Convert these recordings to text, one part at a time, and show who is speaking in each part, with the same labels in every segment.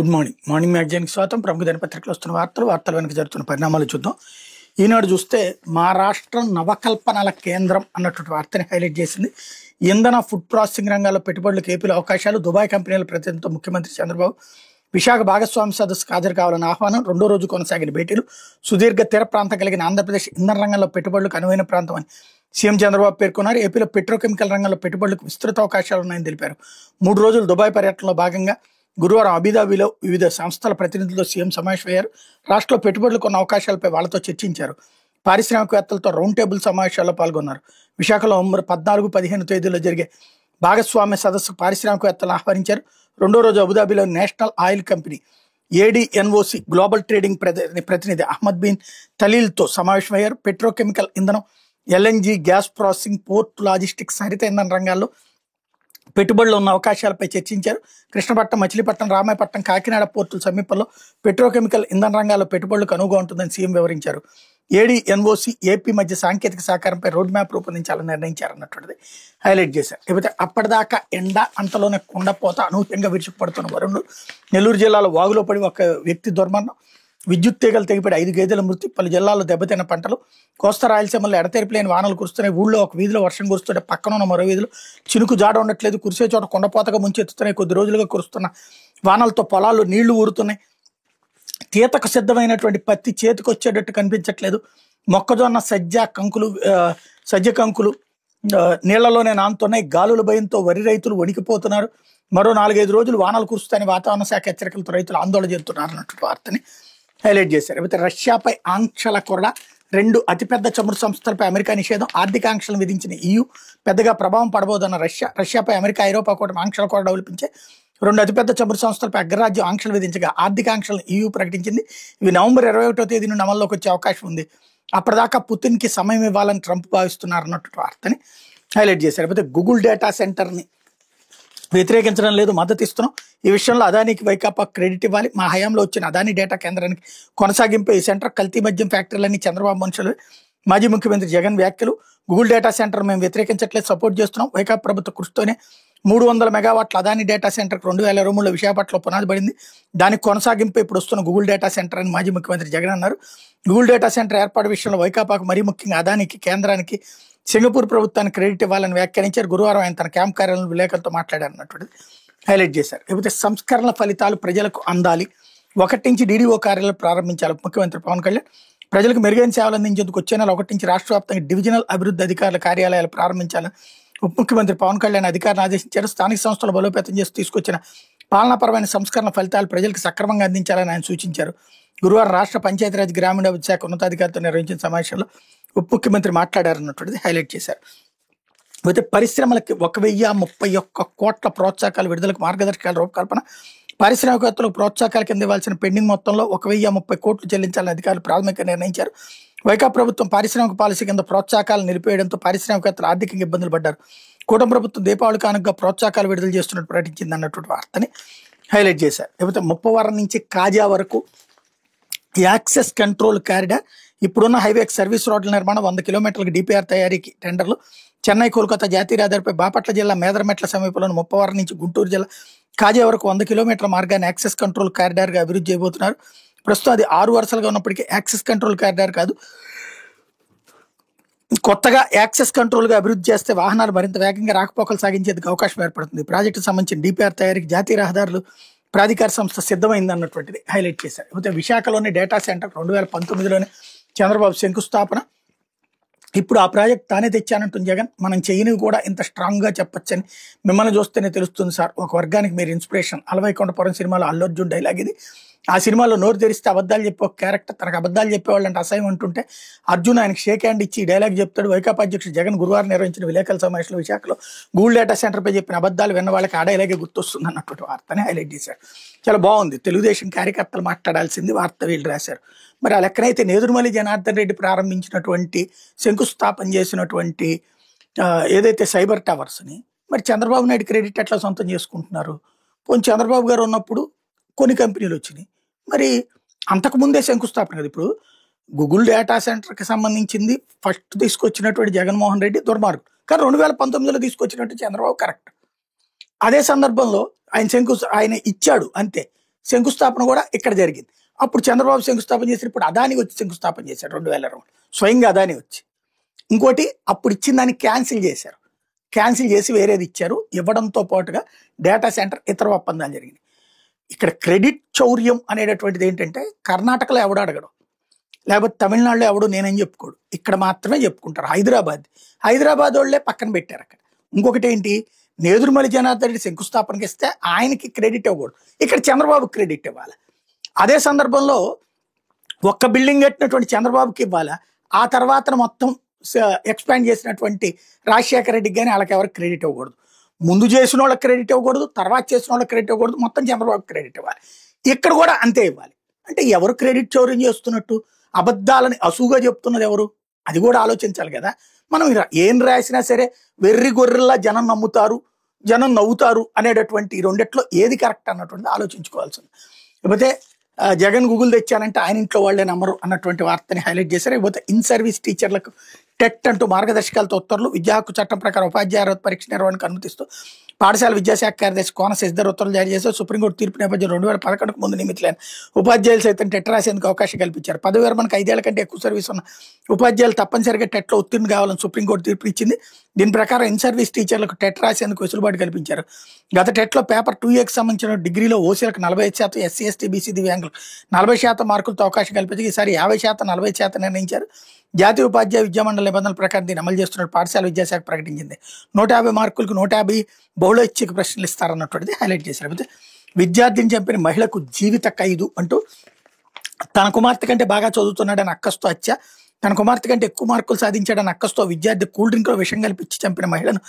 Speaker 1: Good morning. Morning మ్యాగజైన్కి స్వాగతం. ప్రముఖ దినపత్రికలు వస్తున్న వార్తల వెనక జరుగుతున్న పరిణామాలు చూద్దాం. ఈనాడు చూస్తే మా రాష్ట్రం నవకల్పనల కేంద్రం అన్నటువంటి వార్తని హైలైట్ చేసింది. ఇంధన ఫుడ్ ప్రాసెసింగ్ రంగాల్లో పెట్టుబడులకు ఏపీలో అవకాశాలు, దుబాయ్ కంపెనీల ప్రతినిధులతో ముఖ్యమంత్రి చంద్రబాబు, విశాఖ భాగస్వామి సదస్సుకు హాజరు కావాలని ఆహ్వానం, రెండో రోజు కొనసాగిన భేటీలు, సుదీర్ఘ తీర ప్రాంతం కలిగిన ఆంధ్రప్రదేశ్ ఇంధన రంగంలో పెట్టుబడులకు అనువైన ప్రాంతం అని సీఎం చంద్రబాబు పేర్కొన్నారు. ఏపీలో పెట్రోకెమికల్ రంగంలో పెట్టుబడులకు విస్తృత అవకాశాలు ఉన్నాయని తెలిపారు. 3 రోజులు దుబాయ్ పర్యటనలో భాగంగా గురువారం అబుదాబిలో వివిధ సంస్థల ప్రతినిధులతో సీఎం సమావేశమయ్యారు. రాష్ట్రంలో పెట్టుబడులకు ఉన్న అవకాశాలపై వాళ్లతో చర్చించారు. పారిశ్రామికవేత్తలతో రౌండ్ టేబుల్ సమావేశాల్లో పాల్గొన్నారు. విశాఖలో 14-15 తేదీల్లో జరిగే భాగస్వామ్య సదస్సుకు పారిశ్రామికవేత్తలను ఆహ్వానించారు. రెండో రోజు అబుదాబిలో national oil company ADNOC global trading ప్రతినిధి అహ్మద్ బిన్ తలీల్తో సమావేశమయ్యారు. పెట్రోకెమికల్ ఇంధనం, LNG, gas processing, port logistics, హరిత ఇంధన రంగాల్లో పెట్టుబడులు ఉన్న అవకాశాలపై చర్చించారు. కృష్ణపట్నం, మచిలీపట్నం, రామాయపట్నం, కాకినాడ పోర్టుల సమీపంలో పెట్రోకెమికల్ ఇంధన రంగాల్లో పెట్టుబడులకు అనువుగా ఉంటుందని సీఎం వివరించారు. ADNOC, ఏపీ మధ్య సాంకేతిక సహకారంపై రోడ్ మ్యాప్ రూపొందించాలని నిర్ణయించారన్నటువంటిది హైలైట్ చేశారు. లేకపోతే అప్పటిదాకా ఎండ, అంతలోనే కుండపోత, అనూహ్యంగా విరుచుకుపడుతున్న వరుణుడు. నెల్లూరు జిల్లాలో వాగులో పడి ఒక వ్యక్తి దుర్మరణం, విద్యుత్ తీగలు తెగిపడి 5 గేదెల మృతి, పలు జిల్లాల్లో దెబ్బతిన్న పంటలు. కోస్తా రాయలసీమలో ఎడతెరిపిలేని వానలు కురుస్తున్నాయి. ఊళ్ళో ఒక వీధిలో వర్షం కురుస్తుంటే పక్కన ఉన్న మరో వీధిలో చినుకు జాడ ఉండట్లేదు. కురిసే చోట కొండపోతగా ముంచెత్తుతున్నాయి. కొద్ది రోజులుగా కురుస్తున్న వానలతో పొలాల్లో నీళ్లు ఊరుతున్నాయి. తీతకు సిద్ధమైనటువంటి పత్తి చేతికి వచ్చేటట్టు కనిపించట్లేదు. మొక్కజొన్న, సజ్జ కంకులు నీళ్లలోనే నానుతున్నాయి. గాలుల భయంతో వరి రైతులు వణికిపోతున్నారు. మరో 4-5 రోజులు వానలు కురుస్తాయని వాతావరణ శాఖ హెచ్చరికలతో రైతులు ఆందోళన చెందుతున్నారు అన్నట్టు వార్తని హైలైట్ చేశారు. అయితే రష్యాపై ఆంక్షల కొరడా, 2 అతిపెద్ద చమురు సంస్థలపై అమెరికా నిషేధం, ఆర్థిక ఆంక్షలు విధించిన EU పెద్దగా ప్రభావం పడబోదన్న రష్యాపై అమెరికా, ఐరోపా కూటమి ఆంక్షల కొరడా ఒలిపించే 2 అతిపెద్ద చమురు సంస్థలపై అగ్రరాజ్యం ఆంక్షలు విధించగా ఆర్థిక ఆంక్షలను EU ప్రకటించింది. ఇవి నవంబర్ 21వ తేదీ నుండి అమల్లోకి వచ్చే అవకాశం ఉంది. అప్పటిదాకా పుతిన్కి సమయం ఇవ్వాలని ట్రంప్ భావిస్తున్నారు అన్నట్టు వార్తని హైలైట్ చేశారు. అయితే గూగుల్ డేటా సెంటర్ని వ్యతిరేకించడం లేదు, మద్దతు ఇస్తున్నాం. ఈ విషయంలో అదానికి వైకాపా క్రెడిట్ ఇవ్వాలి. మా హయాంలో వచ్చిన అదాని డేటా కేంద్రానికి కొనసాగింపు. ఈ సెంటర్ కల్తీ మద్యం ఫ్యాక్టరీలన్నీ చంద్రబాబు మనుషులు. మాజీ ముఖ్యమంత్రి జగన్ వ్యాఖ్యలు. గూగుల్ డేటా సెంటర్ మేము వ్యతిరేకించట్లేదు, సపోర్ట్ చేస్తున్నాం. వైకాపా ప్రభుత్వ కృషితోనే 300 మెగావాట్ల అదాని డేటా సెంటర్కి 2023లో విశాఖపట్నంలో పునాది పడింది. దానికి కొనసాగింపు ఇప్పుడు వస్తున్న గూగుల్ డేటా సెంటర్ అని మాజీ ముఖ్యమంత్రి జగన్ అన్నారు. గూగుల్ డేటా సెంటర్ ఏర్పాటు విషయంలో వైకాపాకు, మరీ ముఖ్యంగా అదానికి, కేంద్రానికి, సింగపూర్ ప్రభుత్వానికి క్రెడిట్ ఇవ్వాలని వ్యాఖ్యానించారు. గురువారం ఆయన తన క్యాంప్ కార్యాలయంలో విలేకరులతో మాట్లాడారన్నటువంటిది హైలైట్ చేశారు. లేకపోతే సంస్కరణల ఫలితాలు ప్రజలకు అందాలి, 1 నుంచి DDO కార్యాలయం ప్రారంభించాలి. ముఖ్యమంత్రి పవన్ కళ్యాణ్ ప్రజలకు మెరుగైన సేవలు అందించేందుకు వచ్చే నెల 1 నుంచి రాష్ట్ర వ్యాప్తంగా డివిజనల్ అభివృద్ధి అధికారుల కార్యాలయాలు ప్రారంభించాలని ఉప ముఖ్యమంత్రి పవన్ కళ్యాణ్ అధికారులను ఆదేశించారు. స్థానిక సంస్థలు బలోపేతం చేసి తీసుకొచ్చిన పాలనాపరమైన సంస్కరణ ఫలితాలు ప్రజలకు సక్రమంగా అందించాలని ఆయన సూచించారు. గురువారం రాష్ట్ర పంచాయతీరాజ్ గ్రామీణాభివృద్ధి శాఖ ఉన్నతాధికారితో నిర్వహించిన సమావేశంలో ఉప ముఖ్యమంత్రి మాట్లాడారన్నటువంటిది హైలైట్ చేశారు. అయితే పరిశ్రమలకు 1031 కోట్ల ప్రోత్సాహకాలు విడుదలకు మార్గదర్శకాల రూపకల్పన. పారిశ్రామికవేత్తలకు ప్రోత్సాహకాల కింద ఇవ్వాల్సిన పెండింగ్ మొత్తంలో 1030 కోట్లు చెల్లించాలని అధికారులు ప్రాథమికంగా నిర్ణయించారు. వైకాపా ప్రభుత్వం పారిశ్రామిక పాలసీ కింద ప్రోత్సాహకాలు నిలిపేయడంతో పారిశ్రామికవేత్తలు ఆర్థికంగా ఇబ్బందులు పడ్డారు. కూటమి ప్రభుత్వం దీపావళి కానుకగా ప్రోత్సాహకాలు విడుదల చేస్తున్నట్టు ప్రకటించింది అన్నటువంటి వార్తని హైలైట్ చేశారు. లేకపోతే ముప్పవరం నుంచి కాజా వరకు యాక్సెస్ కంట్రోల్ కారిడార్, ఇప్పుడున్న హైవే సర్వీస్ రోడ్ల నిర్మాణం, 100 కిలోమీటర్లకు DPR తయారీకి టెండర్లు. చెన్నై, కోల్కతా జాతీయ రహదారిపై బాపట్ల జిల్లా మేదరమెట్ల సమీపంలోని ముప్పవరం నుంచి గుంటూరు జిల్లా కాజా వరకు 100 కిలోమీటర్ల మార్గాన్ని యాక్సెస్ కంట్రోల్ కారిడార్గా అభివృద్ధి చేయబోతున్నారు. ప్రస్తుతం అది 6 వరుసలుగా ఉన్నప్పటికీ యాక్సెస్ కంట్రోల్ కారిడార్ కాదు, కొత్తగా యాక్సెస్ కంట్రోల్గా అభివృద్ధి చేస్తే వాహనాలు మరింత వేగంగా రాకపోకలు సాగించేందుకు అవకాశం ఏర్పడుతుంది. ప్రాజెక్టుకు సంబంధించిన DPR తయారీకి జాతీయ రహదారులు ప్రాధికార సంస్థ సిద్ధమైంది అన్నటువంటిది హైలైట్ చేశారు. అయితే విశాఖలోని డేటా సెంటర్ 2019లోనే చంద్రబాబు శంకుస్థాపన. ఇప్పుడు ఆ ప్రాజెక్ట్ తానే తెచ్చానంటుంది జగన్. మనం చేయనివి కూడా ఇంత స్ట్రాంగ్గా చెప్పొచ్చని మిమ్మల్ని చూస్తేనే తెలుస్తుంది సార్, ఒక వర్గానికి మీరు ఇన్స్పిరేషన్. అలవైకుంఠపురం సినిమాలో అల్లు అర్జున్ డైలాగ్ ఇది. ఆ సినిమాలో నోరు తెరిస్తే అబద్ధాలు చెప్పే ఒక క్యారెక్టర్, తనకు అబద్ధాలు చెప్పేవాళ్ళు అంటే అసహ్యం అంటుంటే అర్జున్ ఆయనకి షేక్ హ్యాండ్ ఇచ్చి డైలాగ్ చెప్తాడు. వైకాపా అధ్యక్షుడు జగన్ గురువారం నిర్వహించిన విలేకరుల సమావేశంలో విశాఖలో గూగుల్ డేటా సెంటర్పై చెప్పిన అబద్ధాలు విన్న వాళ్ళకి ఆ డైలాగే గుర్తొస్తుంది అన్నటువంటి వార్తని హైలైట్ చేశారు. చాలా బాగుంది. తెలుగుదేశం కార్యకర్తలు మాట్లాడాల్సింది వార్త వీళ్ళు రాశారు. మరి ఆ లెక్కనైతే నేదురుమల్లి జనార్దన్ రెడ్డి ప్రారంభించినటువంటి, శంకుస్థాపన చేసినటువంటి ఏదైతే సైబర్ టవర్స్ని మరి చంద్రబాబు నాయుడు క్రెడిట్ ఎట్లా సొంతం చేసుకుంటున్నారు? పోనీ చంద్రబాబు గారు ఉన్నప్పుడు కొన్ని కంపెనీలు వచ్చినాయి, మరి అంతకుముందే శంకుస్థాపన కదా. ఇప్పుడు గూగుల్ డేటా సెంటర్కి సంబంధించింది ఫస్ట్ తీసుకొచ్చినటువంటి జగన్మోహన్ రెడ్డి దుర్మార్గుడు, కానీ 2019లో తీసుకొచ్చినట్టు చంద్రబాబు కరెక్ట్. అదే సందర్భంలో ఆయన ఇచ్చాడు అంతే. శంకుస్థాపన కూడా ఇక్కడ జరిగింది. అప్పుడు చంద్రబాబు శంకుస్థాపన చేశారు, ఇప్పుడు అదాని వచ్చి శంకుస్థాపన చేశారు 2020 స్వయంగా అదాని వచ్చి. ఇంకోటి అప్పుడు ఇచ్చిన దాన్ని క్యాన్సిల్ చేశారు, క్యాన్సిల్ చేసి వేరేది ఇచ్చారు. ఇవ్వడంతో పాటుగా డేటా సెంటర్ ఇతర ఒప్పందాలు జరిగింది. ఇక్కడ క్రెడిట్ చౌర్యం అనేటటువంటిది ఏంటంటే కర్ణాటకలో ఎవడు అడగడు, లేకపోతే తమిళనాడులో ఎవడు నేనని చెప్పుకోడు, ఇక్కడ మాత్రమే చెప్పుకుంటారు. హైదరాబాద్ వాళ్ళే పక్కన పెట్టారు అక్కడ. ఇంకొకటి ఏంటి, నేదురుమల్లి జనార్దన్ రెడ్డి శంకుస్థాపనకి ఇస్తే ఆయనకి క్రెడిట్ ఇవ్వకూడదు, ఇక్కడ చంద్రబాబు క్రెడిట్ ఇవ్వాలి. అదే సందర్భంలో ఒక్క బిల్డింగ్ కట్టినటువంటి చంద్రబాబుకి ఇవ్వాలా, ఆ తర్వాత మొత్తం ఎక్స్పాండ్ చేసినటువంటి రాజశేఖర రెడ్డికి కానీ వాళ్ళకి ఎవరికి క్రెడిట్ ఇవ్వకూడదు. ముందు చేసిన వాళ్ళకి క్రెడిట్ ఇవ్వకూడదు, తర్వాత చేసిన వాళ్ళకి క్రెడిట్ ఇవ్వకూడదు, మొత్తం చంద్రబాబు క్రెడిట్ ఇవ్వాలి. ఇక్కడ కూడా అంతే ఇవ్వాలి. అంటే ఎవరు క్రెడిట్ చౌర్యం చేస్తున్నట్టు, అబద్ధాలని అసూగా చెప్తున్నది ఎవరు, అది కూడా ఆలోచించాలి కదా. మనం ఏం రాసినా సరే వెర్రి గొర్రెల్లా జనం నమ్ముతారు, జనం నవ్వుతారు అనేటటువంటి రెండిట్లో ఏది కరెక్ట్ అన్నటువంటిది ఆలోచించుకోవాల్సింది. లేకపోతే జగన్ గూగుల్ తెచ్చానంటే ఆయన ఇంట్లో వాళ్ళే నమ్మరు అన్నటువంటి వార్తని హైలైట్ చేశారు. లేకపోతే ఇన్ సర్వీస్ టీచర్లకు టెట్ అంటూ మార్గదర్శకాలతో ఉత్తర్వులు, విద్యా హక్కు చట్టం ప్రకారం ఉపాధ్యాయ అర్హత పరీక్ష నిర్వహణకు అనుమతిస్తూ పాఠశాల విద్యాశాఖ కార్యదర్శి కోన శశిధర్ ఉత్తర్వులు జారీ చేశారు. సుప్రీంకోర్టు తీర్పు నేపథ్యం 2011కు ముందు నియమితులైన ఉపాధ్యాయులు సైతం టెట్ రాసేందుకు అవకాశం కల్పించారు. పదవి విరమణకు 5 ఏళ్ల కంటే ఎక్కువ సర్వీస్ ఉన్న ఉపాధ్యాయులు తప్పనిసరిగా టెట్లో ఉత్తీర్ణు కావాలని సుప్రీంకోర్టు తీర్పు ఇచ్చింది. దీని ప్రకారం ఇన్ సర్వీస్ టీచర్లకు టెట్ రాసేందుకు వెసులుబాటు కల్పించారు. గత టెట్లో పేపర్ 2Aకి సంబంధించిన డిగ్రీలో ఓసీలకు 45%, ఎస్సీ ఎస్టీ బీసీ దివ్యాంగులకు 40% మార్కులతో అవకాశం కల్పించి ఈసారి 50%, 40% నిర్ణయించారు. జాతీయ ఉపాధ్యాయ విద్యా మండలి నిబంధనల ప్రకారం దీన్ని అమలు చేస్తున్నట్టు పాఠశాల విద్యాశాఖ ప్రకటించింది. 150 మార్కులకు 150 బహుళైచ్ఛిక ప్రశ్నలు ఇస్తారన్నటువంటిది హైలైట్ చేశారు. అయితే విద్యార్థిని చంపిన మహిళకు జీవిత ఖైదు అంటూ తన కుమార్తె కంటే బాగా చదువుతున్నాడని అక్కస్తో హత్య, తన కుమార్తె కంటే ఎక్కువ మార్కులు సాధించాడని అక్కస్తో విద్యార్థి కూల్ డ్రింక్లో విషం కల్పించి చంపిన మహిళను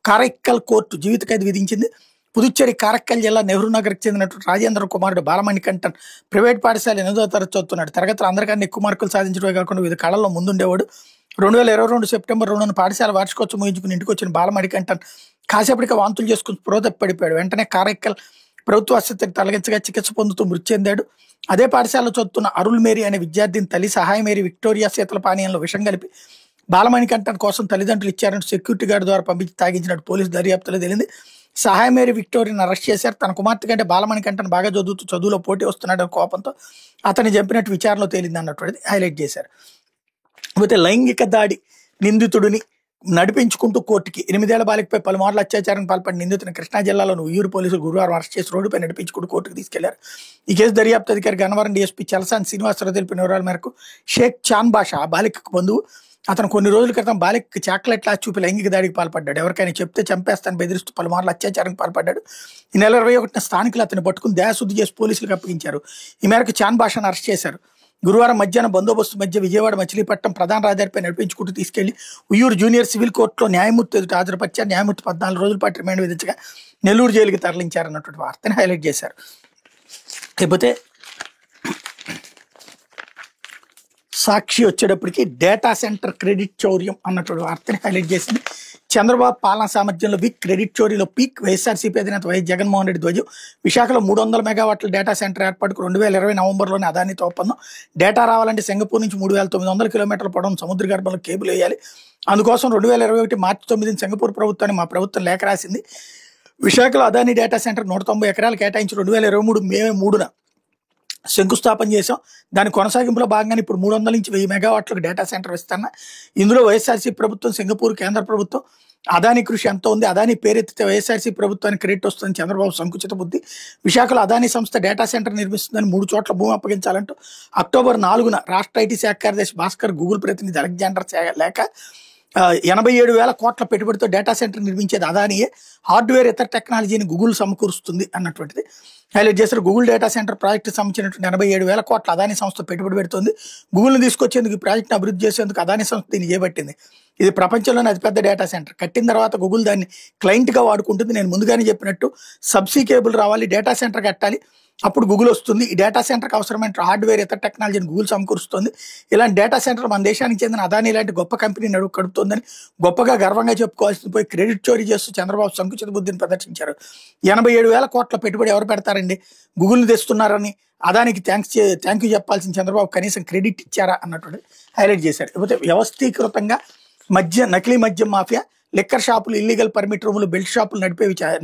Speaker 1: కారైక్కల్ కోర్టు జీవిత ఖైదు విధించింది. పుదుచ్చేరి కారక్కల్ జిల్లా నెహ్రూ నగర్కి చెందినటువంటి రాజేంద్ర కుమారుడు బాలమణికంఠన్ ప్రైవేట్ పాఠశాల 8వ తరగతి చదువుతున్నాడు. తరగతిలో అందరికన్నా ఎక్కువ మార్కులు సాధించడమే కాకుండా వివిధ కళల్లో ముందుండేవాడు. 2022 సెప్టెంబర్ 2న పాఠశాల వార్షికోత్సవం ముగించుకుని ఇంటికి వచ్చిన బాలమణికంఠన్ కాసేపటికి వాంతులు చేసుకుని స్పృహ తప్పి పడిపోయాడు. వెంటనే కారైక్కల్ ప్రభుత్వ ఆసుపత్రికి తరలించగా చికిత్స పొందుతూ మృతి చెందాడు. అదే పాఠశాలలో చదువుతున్న అరుళ్ మేరీ అనే విద్యార్థిని తల్లి సహాయ మేరీ విక్టోరియా శీతల పానీయంలో విషం కలిపి బాలమణికంఠన్ కోసం తల్లిదండ్రులు ఇచ్చారంటూ సెక్యూరిటీ గార్డు ద్వారా పంపించి తాగించినట్టు పోలీసు దర్యాప్తులో తేలింది. సహాయ మేరీ విక్టోరియాని అరెస్ట్ చేశారు. తన కుమార్తె కంటే బాలమణికంఠన్ బాగా చదువులో పోటీ వస్తున్నాడని కోపంతో అతన్ని చంపినట్టు విచారణలో తేలింది అన్నటువంటిది హైలైట్ చేశారు. అయితే లైంగిక దాడి నిందితుడిని నడిపించుకుంటూ కోర్టుకి 8 ఏళ్ల బాలికపై పలుమార్లు అత్యాచారానికి పాల్పడిన నిందితుని కృష్ణా జిల్లాలోని ఉయ్యూరు పోలీసులు గురువారం అరెస్ట్ చేసి రోడ్డుపై నడిపించుకుంటూ కోర్టుకు తీసుకెళ్లారు. ఈ కేసు దర్యాప్తు అధికారి గన్నవరం డీఎస్పీ చలసాని శ్రీనివాసరావు తెలిపిన వివరాల మేరకు షేక్ చాన్ బాషా ఆ బాలికకు బంధువు. అతను కొన్ని రోజుల క్రితం బాలికకి చాక్లెట్ లాచి చూపి లైంగిక దాడికి పాల్పడ్డాడు. ఎవరికైనా చెప్తే చంపేస్తాను బెదిరిస్తూ పలుమార్లు అత్యాచారానికి పాల్పడ్డాడు. ఈ నెల 21న స్థానికులు అతను పట్టుకుని దేహశుద్ధి చేసి పోలీసులకు అప్పగించారు. ఈ మేరకు చాన్ బాషాను అరెస్ట్ చేశారు. గురువారం మధ్యాహ్నం బందోబస్తు మధ్య విజయవాడ మచిలీపట్నం ప్రధాన రహదారిపై నడిపించుకుంటూ తీసుకెళ్లి ఉయ్యూరు జూనియర్ సివిల్ కోర్టులో న్యాయమూర్తి ఎదుట హాజరుపరిచారు. న్యాయమూర్తి 14 రోజుల పాటు రిమాండ్ విధించగా నెల్లూరు జైలుకి తరలించారన్నటువంటి వార్తని హైలైట్ చేశారు. లేకపోతే సాక్షి వచ్చేటప్పటికి డేటా సెంటర్ క్రెడిట్ చౌర్యం అన్నటువంటి వార్తని హైలైట్ చేసింది. చంద్రబాబు పాలనా సామర్థ్యంలో వీక్, క్రెడిట్ చోరీలో పీక్. వైఎస్ఆర్సీపీ అధినేత వైఎస్ జగన్మోహన్ రెడ్డి ధ్వజం. విశాఖలో 300 మెగావాట్ల డేటా సెంటర్ ఏర్పాటుకు 2020 నవంబర్లోనే అదానితో ఒప్పందం. డేటా రావాలంటే సింగపూర్ నుంచి 3900 కిలోమీటర్ల పొడవు సముద్ర గర్భంలో కేబుల్ వేయాలి. అందుకోసం 2021 మార్చి 9న సింగపూర్ ప్రభుత్వాన్ని మా ప్రభుత్వం లేఖ రాసింది. విశాఖలో అదాని డేటా సెంటర్ 190 ఎకరాలు కేటాయించి 2023 మే 3న శంకుస్థాపన చేశాం. దాని కొనసాగింపులో భాగంగానే ఇప్పుడు 300 నుంచి 1000 మెగావాట్లకు డేటా సెంటర్ ఇస్తాను. ఇందులో వైఎస్ఆర్సీ ప్రభుత్వం, సింగపూర్ కేంద్ర ప్రభుత్వం, అదాని కృషి ఎంతో ఉంది. అదాని పేరెత్తితే వైఎస్ఆర్సీ ప్రభుత్వానికి క్రెడిట్ వస్తుందని చంద్రబాబు సంకుచిత బుద్ధి. విశాఖలో అదాని సంస్థ డేటా సెంటర్ నిర్మిస్తుందని 3 చోట్ల భూమి అప్పగించాలంటూ అక్టోబర్ 4న రాష్ట్ర ఐటీ శాఖ కార్యదర్శి భాస్కర్ గూగుల్ ప్రతినిధి అలెగ్జాండర్ లేక 87,000 కోట్ల పెట్టుబడితో డేటా సెంటర్ నిర్మించేది అదానియే, హార్డ్వేర్ ఇతర టెక్నాలజీని గూగుల్ సమకూరుస్తుంది అన్నటువంటిది హైలైట్ చేశారు. గూగుల్ డేటా సెంటర్ ప్రాజెక్టు సంబంధించినటువంటి 87,000 కోట్ల అదాని సంస్థ పెట్టుబడి పెడుతుంది. గూగుల్ని తీసుకొచ్చేందుకు ఈ ప్రాజెక్టును అభివృద్ధి చేసేందుకు అదాని సంస్థ దీన్ని చేపట్టింది. ఇది ప్రపంచంలోనే అతిపెద్ద డేటా సెంటర్. కట్టిన తర్వాత గూగుల్ దాన్ని క్లయింట్గా వాడుకుంటుంది. నేను ముందుగానే చెప్పినట్టు సబ్సీ కేబుల్ రావాలి, డేటా సెంటర్ కట్టాలి, అప్పుడు గూగుల్ వస్తుంది. ఈ డేటా సెంటర్కి అవసరమైన హార్డ్వేర్ ఇతర టెక్నాలజీని గూగుల్ సమకూరుస్తుంది. ఇలాంటి డేటా సెంటర్ మన దేశానికి చెందిన అదాని లాంటి గొప్ప కంపెనీ కడుపుతుందని గొప్పగా గర్వంగా చెప్పుకోవాల్సింది పోయి క్రెడిట్ చోరీ చేస్తూ చంద్రబాబు సంకుచిత బుద్ధిని ప్రదర్శించారు. 87,000 కోట్ల పెట్టుబడి ఎవరు పెడతారండి? గూగుల్ని తెస్తున్నారని అదానికి థ్యాంక్ యూ చెప్పాల్సిన చంద్రబాబు కనీసం క్రెడిట్ ఇచ్చారా అన్నటువంటి హైలైట్ చేశారు. లేకపోతే వ్యవస్థీకృతంగా నకిలీ మద్యం మాఫియా లిక్కర్ షాపులు, ఇల్లీగల్ పర్మిట్ రూములు, బెల్ట్ షాపులు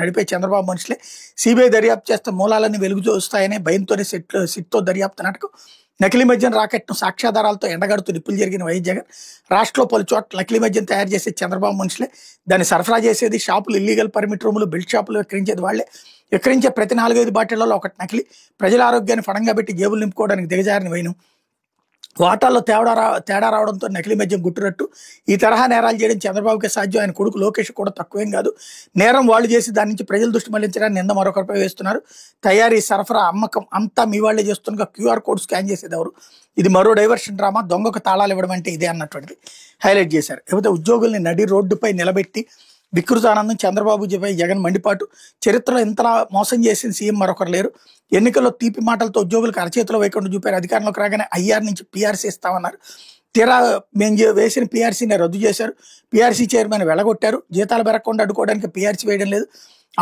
Speaker 1: నడిపే చంద్రబాబు మనుషులే. సిబిఐ దర్యాప్తు చేస్తే మూలాలన్నీ వెలుగు చూస్తాయని భయంతోనే సిట్తో దర్యాప్తు నాటకం. నకిలీ మద్యం రాకెట్ను సాక్ష్యాధారాలతో ఎండగడుతూ నిప్పులు జరిగిన వైఎస్ జగన్. రాష్ట్రంలో పలు చోట్ల నకిలీ మద్యం తయారు చేసే చంద్రబాబు మనుషులే. దాన్ని సరఫరా చేసేది షాపులు, ఇల్లీగల్ పర్మిట్ రూములు, బెల్ట్ షాపులు విక్రయించేది వాళ్లే. విక్రయించే ప్రతి 4-5 బాటిళ్లలో ఒకటి నకిలీ. ప్రజల ఆరోగ్యాన్ని ఫడంగా పెట్టి జేబులు నింపుకోవడానికి దిగజారిన వైనం. వాటాల్లో తేడా రావడంతో నకిలీ మద్యం గుట్టురట్టు. ఈ తరహా నేరాలు చేయడం చంద్రబాబుకే సాధ్యం. ఆయన కొడుకు లోకేష్ కూడా తక్కువేం కాదు. నేరం వాళ్ళు చేసి దాని నుంచి ప్రజల దృష్టి మళ్లించడానికి నింద మరొకరిపై వేస్తున్నారు. తయారీ, సరఫరా, అమ్మకం అంతా మీ వాళ్లే చేస్తున్న QR కోడ్ స్కాన్ చేసేది ఎవరు? ఇది మరో డైవర్షన్ డ్రామా. దొంగకు తాళాలు ఇవ్వడం అంటే ఇదే అన్నటువంటిది హైలైట్ చేశారు. లేకపోతే ఉద్యోగుల్ని నడి రోడ్డుపై నిలబెట్టి వికృతానందం. చంద్రబాబుపై జగన్ మండిపాటు. చరిత్రలో ఇంతలా మోసం చేసిన సీఎం మరొకరు లేరు. ఎన్నికల్లో తీపి మాటలతో ఉద్యోగులకు అరచేతిలో వేయకుండా చూపారు. అధికారంలోకి రాగానే ఐఆర్ నుంచి పీఆర్సీ ఇస్తామన్నారు. తీరా మేము వేసిన పీఆర్సీని రద్దు చేశారు. పీఆర్సీ చైర్మన్ వెళ్ళగొట్టారు. జీతాలు పెరగకుండా అడ్డుకోవడానికి పీఆర్సీ వేయడం లేదు.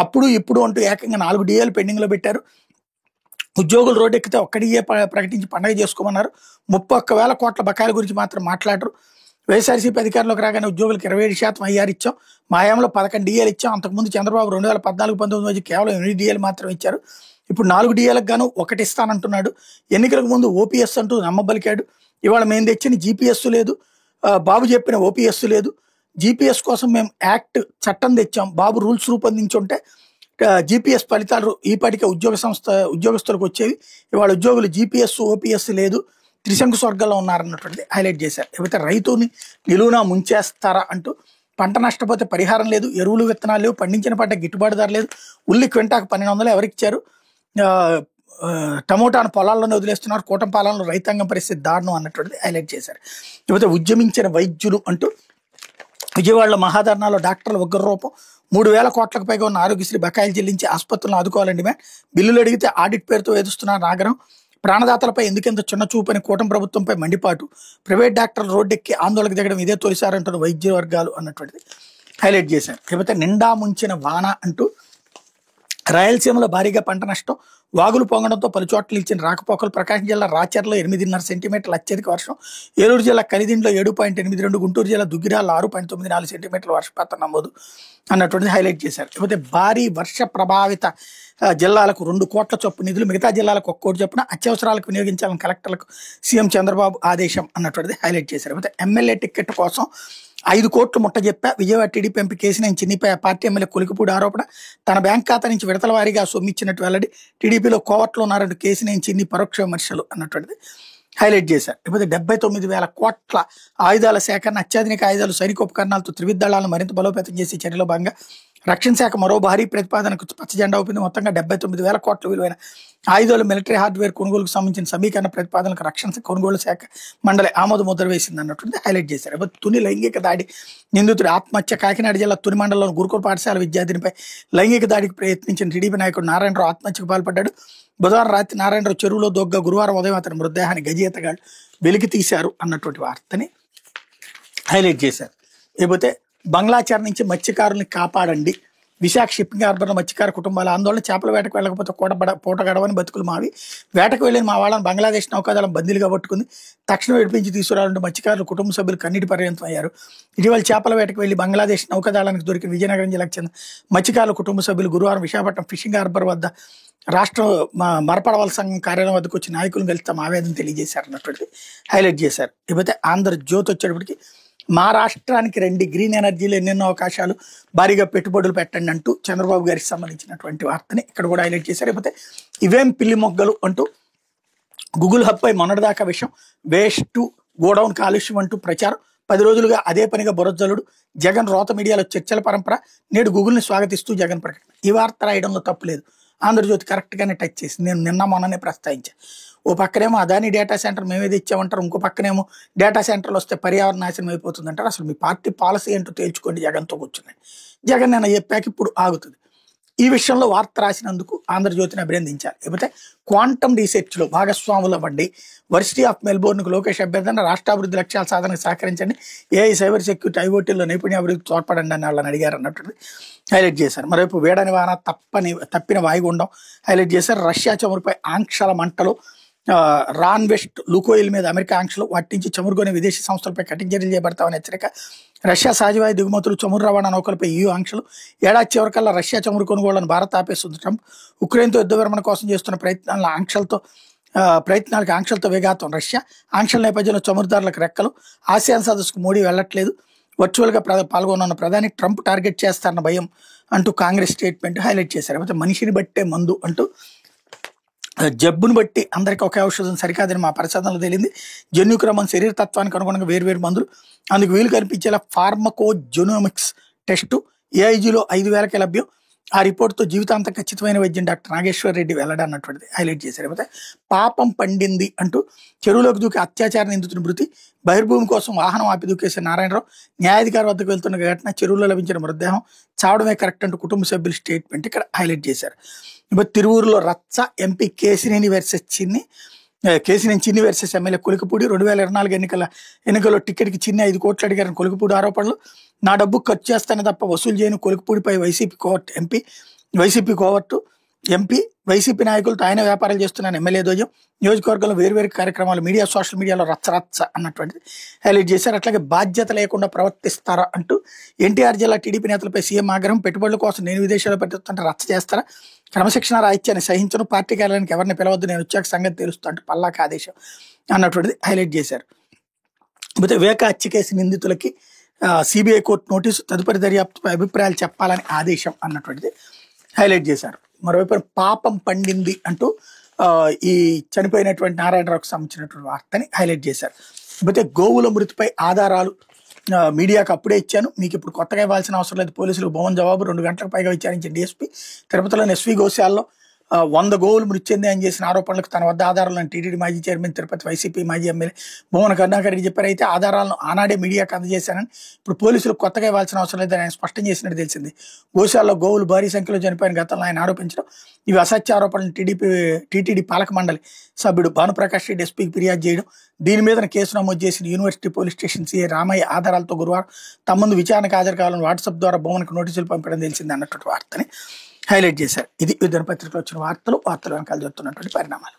Speaker 1: అప్పుడు ఇప్పుడు అంటూ ఏకంగా 4 DAలు పెండింగ్లో పెట్టారు. ఉద్యోగులు రోడ్డు ఎక్కితే ఒక్క DA ప్రకటించి పండగ చేసుకోమన్నారు. 31,000 కోట్ల బకాయిల గురించి మాత్రం మాట్లాడరు. వైఎస్ఆర్సీపీ అధికారంలోకి రాగానే ఉద్యోగులకు 27% ఐఆర్ ఇచ్చాం. మా హయాంలో 11 DAలు ఇచ్చాం. అంతకుముందు చంద్రబాబు 2014-19 మధ్య కేవలం 8 DAలు మాత్రం ఇచ్చారు. ఇప్పుడు 4 DAలకు గాను 1 ఇస్తానంటున్నాడు. ఎన్నికలకు ముందు ఓపీఎస్ అంటూ నమ్మబలికాడు. ఇవాళ మేము తెచ్చిన జీపీఎస్ లేదు, బాబు చెప్పిన ఓపీఎస్ లేదు. జీపీఎస్ కోసం మేము యాక్ట్ చట్టం తెచ్చాం. బాబు రూల్స్ రూపొందించుంటే జీపీఎస్ ఫలితాలు ఈపాటికే ఉద్యోగస్తులకు వచ్చేవి. ఇవాళ ఉద్యోగులు జీపీఎస్, ఓపీఎస్ లేదు, త్రిశంకు స్వర్గంలో ఉన్నారన్నటువంటిది హైలైట్ చేశారు. లేకపోతే రైతుని నిలువునా ముంచేస్తారా అంటూ పంట నష్టపోతే పరిహారం లేదు, ఎరువులు విత్తనాలు లేవు, పండించిన పంట గిట్టుబాటు ధర లేదు, ఉల్లి క్వింటాకు 1200 ఎవరికి ఇచ్చారు, టమోటాను పొలాల్లోనే వదిలేస్తున్నారు, కూటమి పాలనలో రైతాంగం పరిస్థితి దారుణం అన్నటువంటిది హైలైట్ చేశారు. లేకపోతే ఉద్యమించిన వైద్యులు అంటూ విజయవాడలో మహాధర్నాలో డాక్టర్ల ఉగ్రరూపం. 3,000 కోట్లకు పైగా ఉన్న ఆరోగ్యశ్రీ బకాయిలు చెల్లించి ఆసుపత్రులను ఆదుకోవాలని డిమాండ్. బిల్లులు అడిగితే ఆడిట్ పేరుతో వేధిస్తున్నారు నాగరం. ప్రాణదాతలపై ఎందుకెంత చిన్న చూపని కూటమి ప్రభుత్వంపై మండిపాటు. ప్రైవేట్ డాక్టర్లు రోడ్డెక్కి ఆందోళనకు దిగడం ఇదే తొలిసారంటున్న వైద్య వర్గాలు అన్నటువంటిది హైలైట్ చేశారు. లేకపోతే నిండా ముంచిన వాన అంటూ రాయలసీమలో భారీగా పంట నష్టం. వాగులు పొంగడంతో పలు చోట్ల నిలిచిన రాకపోకలు. ప్రకాశం జిల్లా రాచర్లో 8.5 సెంటీమీటర్ల అత్యధిక వర్షం. ఏలూరు జిల్లా కలిదిండిలో 7.82, గుంటూరు జిల్లా దుగ్గిరాల్లో 6.94 సెంటీమీటర్ల వర్షపాతం నమోదు అన్నటువంటిది హైలైట్ చేశారు. లేకపోతే భారీ వర్ష ప్రభావిత జిల్లాలకు 2 కోట్ల చొప్పున నిధులు, మిగతా జిల్లాలకు 1 కోటి చొప్పున అత్యవసరాలకు వినియోగించాలని కలెక్టర్లకు సీఎం చంద్రబాబు ఆదేశం అన్నటువంటిది హైలైట్ చేశారు. లేకపోతే ఎమ్మెల్యే టికెట్ కోసం 5 కోట్లు ముట్టజెప్పా. విజయవాడ టీడీపీ ఎంపీ కేసినేని చిన్నిపై పార్టీ ఎమ్మెల్యే కొలికిపూడి ఆరోపణ. తన బ్యాంక్ ఖాతా నుంచి విడతల వారీగా సొమ్మిచ్చినట్టు వెల్లడి. టీడీపీలో కోవట్లో ఉన్నారంటూ కేసినేని చిన్ని పరోక్ష విమర్శలు అన్నటువంటిది హైలైట్ చేశారు. లేకపోతే 79,000 కోట్ల ఆయుధాల సేకరణ, అత్యాధునిక ఆయుధాలు, సైనికోపకరణాలతో త్రివిధ దళాలను మరింత బలోపేతం చేసే చర్యలో భాగంగా రక్షణ శాఖ మరో భారీ ప్రతిపాదనకు పచ్చజెండా ఊపింది. మొత్తంగా 79,000 కోట్ల విలువైన ఆయుధాలు, మిలిటరీ హార్డ్వేర్ కొనుగోలుకు సంబంధించిన సమీకరణ ప్రతిపాదనకు రక్షణ కొనుగోలు శాఖ మండలి ఆమోద ముద్ర వేసింది అన్నటువంటి హైలైట్ చేశారు. తుని లైంగిక దాడి నిందితుడి ఆత్మహత్య. కాకినాడ జిల్లా తుని మండలంలోని గురుకుల పాఠశాల విద్యార్థినిపై లైంగిక దాడికి ప్రయత్నించిన టీడీపీ నాయకుడు నారాయణరావు ఆత్మహత్యకు పాల్పడ్డాడు. బుధవారం రాత్రి నారాయణరావు చెరువులో దొగ్గ, గురువారం ఉదయం అతని మృతదేహాన్ని గజేతగాళ్ళు వెలికి తీశారు అన్నటువంటి వార్తని హైలైట్ చేశారు. లేకపోతే బంగ్లాచర్ నుంచి మత్స్యకారుల్ని కాపాడండి. విశాఖ షిప్పింగ్ హార్బర్లో మత్స్యకార కుటుంబాల ఆందోళన. చేపల వేటకు వెళ్ళకపోతే పూట గడవని బతుకులు మావి. వేటకు వెళ్ళిన మా వాళ్ళని బంగ్లాదేశ్ నౌకాదళం బందీలుగా పట్టుకుంది. తక్షణం విడిపించి తీసుకురావాలంటే మత్స్యకారులు కుటుంబ సభ్యులు కన్నీటి పర్యంతం అయ్యారు. ఇటీవల చేపల వేటకు వెళ్లి బంగ్లాదేశ్ నౌకాదళానికి దొరికిన విజయనగరం జిల్లాకు చెందిన మత్స్యకారుల కుటుంబ సభ్యులు గురువారం విశాఖపట్నం ఫిషింగ్ హార్బర్ వద్ద రాష్ట్ర మరపడవల సంఘం కార్యాలయం వద్దకు వచ్చి నాయకులను కలిసి తమ ఆవేదన తెలియజేశారు అన్నటువంటి హైలైట్ చేశారు. లేకపోతే ఆంధ్రజ్యోతి వచ్చేటప్పటికి మా రాష్ట్రానికి రండి, గ్రీన్ ఎనర్జీలో ఎన్నెన్నో అవకాశాలు, భారీగా పెట్టుబడులు పెట్టండి అంటూ చంద్రబాబు గారికి సంబంధించినటువంటి వార్తని ఇక్కడ కూడా హైలైట్ చేశారు. లేకపోతే ఇవేం పిల్లి మొగ్గలు అంటూ గూగుల్ హబ్పై మొన్నటిదాకా విషయం, వేస్ట్ గోడౌన్ కాలుష్యం అంటూ ప్రచారం. 10 రోజులుగా అదే పనిగా బురజల్లుడు. జగన్ రోత మీడియాలో చర్చల పరంపర. నేడు గూగుల్ని స్వాగతిస్తూ జగన్ ప్రకటన. ఈ వార్త రాయడంలో తప్పులేదు. ఆంధ్రజ్యోతి కరెక్ట్గానే టచ్ చేసింది. నేను నిన్న మొన్ననే ప్రస్తావించాను. ఓ పక్కనేమో అదాని డేటా సెంటర్ మేమేది ఇచ్చామంటారు, ఇంకో పక్కనేమో డేటా సెంటర్లు వస్తే పర్యావరణ నాశనం అయిపోతుంది అంటారు. అసలు మీ పార్టీ పాలసీ ఏంటో తేల్చుకోండి జగన్తో కూర్చున్నాయి. జగన్ నేను చెప్పాక ఇప్పుడు ఆగుతుంది. ఈ విషయంలో వార్త రాసినందుకు ఆంధ్రజ్యోతిని అభినందించాలి. లేకపోతే క్వాంటమ్ రీసెర్చ్లో భాగస్వాములు అవ్వండి. వర్సిటీ ఆఫ్ మెల్బోర్న్కు లోకేష్ అభ్యర్థన. రాష్ట్రాభివృద్ధి లక్ష్యాల సాధనకు సహకరించండి. ఏఐ, సైబర్ సెక్యూరిటీ, ఐఓటీలో నైపుణ్యాభివృద్ధి తోడ్పడండి అని వాళ్ళని అడిగారు అన్నట్టు హైలైట్ చేశారు. మరోవైపు వేడని వాన తప్పిన వాయుగుండం హైలైట్ చేశారు. రష్యా చమురుపై ఆంక్షల మంటలు. రాన్ వెస్ట్ లుకోయిల్ మీద అమెరికా ఆంక్షలు, వాటి నుంచి చమురుగొనే విదేశీ సంస్థలపై కఠిన చర్యలు చేపడతామని హెచ్చరిక. రష్యా సహజవాయు దిగుమతులు, చమురు రవాణా నౌకలపై EU ఆంక్షలు. ఏడాది చివరికల్లా రష్యా చమురు కొనుగోళ్లను భారత్ ఆపేస్తుంది ట్రంప్. ఉక్రెయిన్తో యుద్ధ విరమణ కోసం చేస్తున్న ప్రయత్నాలకు ఆంక్షలతో వేగాతం రష్యా. ఆంక్షల నేపథ్యంలో చమురుదారులకు రెక్కలు. ఆసియాన్ సదస్సుకు మోడీ వెళ్లట్లేదు. వర్చువల్గా పాల్గొన్న ప్రధాని ట్రంప్ టార్గెట్ చేస్తారన్న భయం అంటూ కాంగ్రెస్ స్టేట్మెంట్ హైలైట్ చేశారు. అయితే మనిషిని బట్టే మందు అంటూ జబ్బును బట్టి అందరికీ ఒకే ఔషధం సరికాదని మా పరిశోధనలో తేలింది. జన్యుక్రమం శరీర తత్వానికి అనుగుణంగా వేర్వేరు మందులు, అందుకు వీలు కల్పించేలా ఫార్మకోజెనోమిక్స్ టెస్టు AIGలో 5,000కే లభ్యం. ఆ రిపోర్టుతో జీవితాంతం ఖచ్చితమైన వైద్యం డాక్టర్ నాగేశ్వర్ రెడ్డి వెల్లడన్నటువంటిది హైలైట్ చేశారు. అయితే పాపం పండింది అంటూ చెరువులోకి దూకి అత్యాచార నిందితుని మృతి. బహిర్భూమి కోసం వాహనం ఆపి దూకేసిన నారాయణరావు. న్యాయాధికారి వద్దకు వెళ్తున్న ఘటన, చెరువులో లభించిన మృతదేహం చావడమే కరెక్ట్ అంటూ కుటుంబ సభ్యుల స్టేట్మెంట్ ఇక్కడ హైలైట్ చేశారు. ఇప్పుడు తిరువూరులో రచ్చ. ఎంపీ కేసినేని చిన్ని వర్సెస్ ఎమ్మెల్యే కొలికపూడి. 2024 ఎన్నికల్లో టికెట్కి చిన్ని 5 కోట్లు అడిగారని కొలికపూడి ఆరోపణలు. నా డబ్బు ఖర్చు చేస్తానే తప్ప వసూలు చేయని కొలికపూడిపై వైసీపీ కోవర్టు ఎంపీ. వైసీపీ నాయకులతో ఆయన వ్యాపారాలు చేస్తున్నాను ఎమ్మెల్యే ధ్వజం. నియోజకవర్గంలో వేరువేరు కార్యక్రమాలు, సోషల్ మీడియాలో రచ్చ అన్నటువంటిది హైలైట్ చేశారు. అట్లాగే బాధ్యత లేకుండా ప్రవర్తిస్తారా అంటూ ఎన్టీఆర్ జిల్లా టీడీపీ నేతలపై సీఎం ఆగ్రహం. పెట్టుబడుల కోసం నేను విదేశాల్లో పెట్టుతుంటే రచ్చ చేస్తారా? క్రమశిక్షణ రాహిత్యాన్ని సహించను. పార్టీ కార్యాలయానికి ఎవరిని పిలవద్దు, నేను వచ్చాక సంగతి తెలుస్తా అంటూ పల్లాకి ఆదేశం అన్నటువంటిది హైలైట్ చేశారు. అయితే వివేకా హత్య కేసు నిందితులకి సిబిఐ కోర్టు నోటీసు. తదుపరి దర్యాప్తుపై అభిప్రాయాలు చెప్పాలని ఆదేశం అన్నటువంటిది హైలైట్ చేశారు. మరోవైపు పాపం పండింది అంటూ ఈ చనిపోయినటువంటి నారాయణరావుకు సంబంధించినటువంటి వార్తని హైలైట్ చేశారు. అయితే గోవుల మృతిపై ఆధారాలు మీడియాకు అప్పుడే ఇచ్చాను, మీకు ఇప్పుడు కొత్తగా ఇవ్వాల్సిన అవసరం లేదు. పోలీసులకు భవన్ జవాబు. 2 గంటలకు పైగా విచారించిన DSP. తిరుపతిలోని SV గోశాలలో 100 గోవులు మృతి చెంది ఆయన చేసిన ఆరోపణలకు తన వద్ద ఆధారాలను టీటీడీ మాజీ చైర్మన్, తిరుపతి వైసీపీ మాజీ ఎమ్మెల్యే భువన కరుణాకర్ రెడ్డి చెప్పారు. అయితే ఆధారాలను ఆనాడే మీడియాకు అందజేశానని, ఇప్పుడు పోలీసులకు కొత్తగా ఇవ్వాల్సిన అవసరం లేదని ఆయన స్పష్టం చేసినట్టు తెలిసింది. గోశాలలో గోవులు భారీ సంఖ్యలో చనిపోయిన గతంలో ఆయన ఆరోపించడం, ఇవి అసత్య ఆరోపణలు టీటీడీ పాలక మండలి సభ్యుడు భానుప్రకాష్ రెడ్డి SPకి ఫిర్యాదు చేయడం, దీని మీద కేసు నమోదు చేసిన university police station CI Ramaiah ఆధారాలతో గురువారం తమ ముందు విచారణకు హాజరు కావాలని వాట్సాప్ ద్వారా భువన్కు నోటీసులు పంపడం తెలిసింది అన్నటువంటి వార్తని హైలైట్ చేశారు. ఇది దినపత్రికలో వచ్చిన వార్తలు వెనకాల జరుగుతున్నటువంటి పరిణామాలు.